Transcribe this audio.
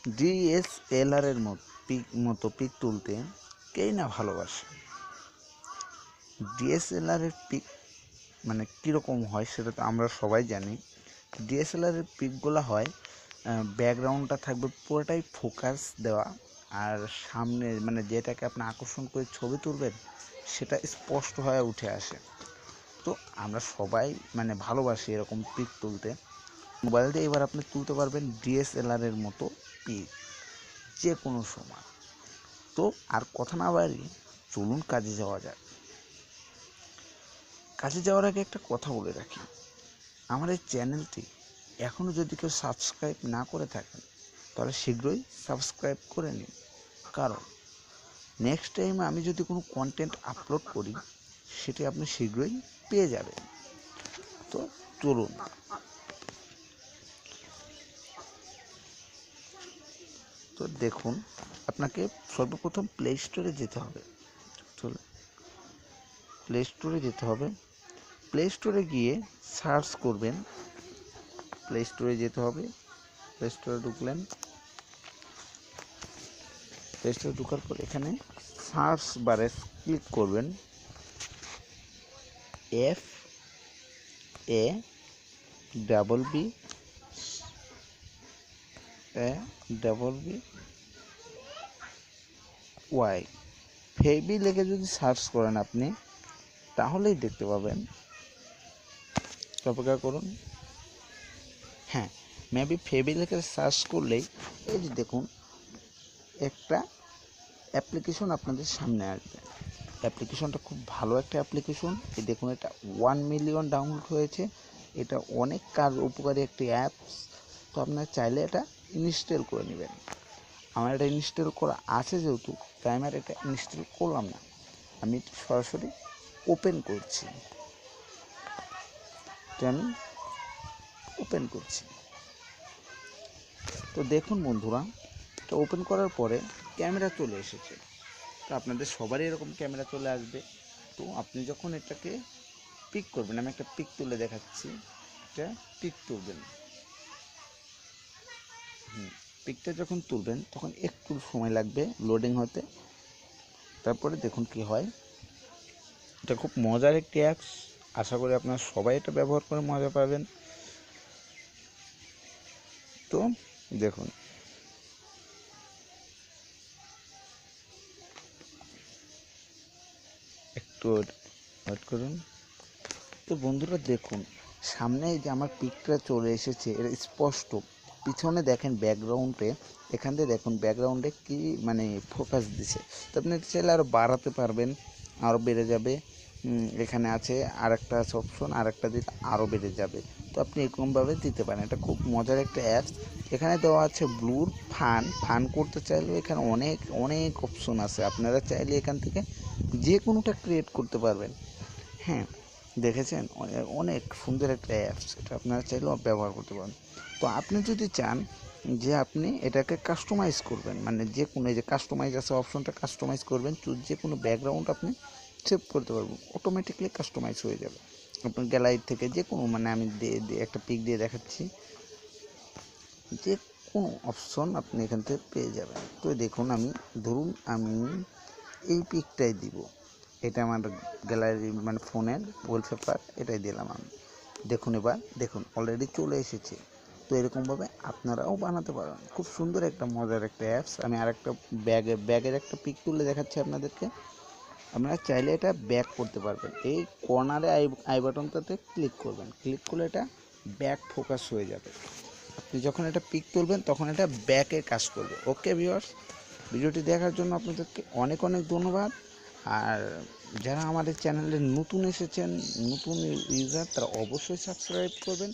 DSLR এর মতো pick তুলতে কেই না ভালোবাসে। DSLR এর পিক মানে কীরকম হয় সেটা তো আমরা সবাই জানি। DSLR এর পিকগুলো হয় ব্যাকগ্রাউন্ডটা থাকবে পুরোটাই ফোকাস দেওয়া, আর সামনে মানে যেটাকে আপনি আকর্ষণ করে ছবি তুলবেন সেটা স্পষ্ট হয়ে উঠে আসে। তো আমরা সবাই মানে ভালোবাসি এরকম পিক তুলতে। মোবাইল দিয়ে এবার আপনি তুলতে পারবেন DSLR এর মতো পিক যে কোনো সময়। তো আর কথা না বাড়িয়ে চলুন কাজে যাওয়া যাক। কাজে যাওয়ার আগে একটা কথা বলে রাখি, আমার এই চ্যানেলটি এখনও যদি কেউ সাবস্ক্রাইব না করে থাকেন তাহলে শীঘ্রই সাবস্ক্রাইব করে নিন, কারণ নেক্সট টাইম আমি যদি কোনো কন্টেন্ট আপলোড করি সেটি আপনি শীঘ্রই পেয়ে যাবেন। তো চলুন। তো দেখুন, আপনাকে সর্বপ্রথম প্লে স্টোরে যেতে হবে। প্লে স্টোরে গিয়ে সার্চ করবেন। প্লে স্টোরে যেতে হবে। প্লে স্টোরে ঢুকলেন। প্লে স্টোরে ঢোকার পর এখানে সার্চ বারে ক্লিক করবেন FABBY ফেবি লিখে যদি সার্চ করেন আপনি তাহলেই দেখতে পাবেন। অপেক্ষা করুন। হ্যাঁ, মেবি ফেবি লিখে সার্চ করলেই এই যে দেখুন একটা অ্যাপ্লিকেশন আপনাদের সামনে আসবে। অ্যাপ্লিকেশনটা খুব ভালো একটা অ্যাপ্লিকেশন। এই দেখুন, এটা 1 মিলিয়ন ডাউনলোড হয়েছে। এটা অনেক উপকারী একটি অ্যাপস। তো আপনারা চাইলে এটা ইনস্টল করে নেবেন। আমার এটা ইনস্টল করা আছে যেহেতু, তাই আমি এটা ইনস্টল করলাম না, আমি সরাসরি ওপেন করছি। তো দেখুন বন্ধুরা, এটা ওপেন করার পরে ক্যামেরা চলে এসেছে। তো আপনাদের সবারই এরকম ক্যামেরা চলে আসবে। তো আপনি যখন এটাকে পিক করবেন, আমি একটা পিক তুলে দেখাচ্ছি। এটা পিক তুলবেন। পিকটা যখন তুলবেন তখন একটু সময় লাগবে লোডিং হতে। তারপরে দেখুন কি হয়। এটা খুব মজার একটি অ্যাপস। আশা করি আপনারা সবাই এটা ব্যবহার করে মজা পাবেন। তো দেখুন, একটু ওয়েট করুন। তো বন্ধুরা দেখুন, সামনে যে আমার পিকটা চলে এসেছে, এটা স্পষ্ট। পিছনে দেখেন ব্যাকগ্রাউন্ডে, এখান থেকে দেখুন ব্যাকগ্রাউন্ডে কি মানে ফোকাস দিছে। তো আপনি চাইলে আরও বাড়াতে পারবেন, আরও বেড়ে যাবে। এখানে আছে আরেকটা আছে অপশন, আরেকটা দিতে আরও বেড়ে যাবে। তো আপনি এরকমভাবে দিতে পারেন। এটা খুব মজার একটা অ্যাপস। এখানে দেওয়া আছে ব্লুর ফান করতে চাইলেও এখানে অনেক অনেক অপশন আছে। আপনারা চাইলে এখান থেকে যে কোনোটা ক্রিয়েট করতে পারবেন। হ্যাঁ, দেখেছেন, অনেক সুন্দর একটা অ্যাপস। এটা আপনারা চাইলেও ব্যবহার করতে পারেন। তো আপনি যদি চান যে আপনি এটাকে কাস্টমাইজ করবেন, মানে যে কোনো এই যে কাস্টমাইজ আছে অপশনটা, কাস্টমাইজ করবেন, যে কোনো ব্যাকগ্রাউন্ড আপনি সেভ করতে পারবেন, অটোমেটিকলি কাস্টমাইজ হয়ে যাবে আপনার গ্যালারি থেকে। যে কোনো মানে আমি একটা পিক দিয়ে দেখাচ্ছি, যে কোনো অপশন আপনি এখান থেকে পেয়ে যাবেন। তো দেখুন, ধরুন আমি এই পিকটাই দিব। এটা আমার গ্যালারি মানে ফোনের ওয়ালপেপার, এটাই দিলাম আমি। দেখুন, এবার দেখুন অলরেডি চলে এসেছে। তো এরকমভাবে আপনারাও বানাতে পারেন। খুব সুন্দর একটা মজার একটা অ্যাপস। আমি আরেকটা ব্যাগের একটা পিক তুলে দেখাচ্ছি আপনাদেরকে। আপনারা চাইলে এটা ব্যাক করতে পারবেন। এই কর্নারে আই বাটনটাতে ক্লিক করবেন। ক্লিক করলে এটা ব্যাক ফোকাস হয়ে যাবে। আপনি যখন এটা পিক তুলবেন তখন এটা ব্যাকে কাজ করবে। ওকে ভিউয়ার্স, ভিডিওটি দেখার জন্য আপনাদেরকে অনেক অনেক ধন্যবাদ। আর যারা আমাদের চ্যানেলে নতুন এসেছেন, নতুন ইউজার, তারা অবশ্যই সাবস্ক্রাইব করবেন।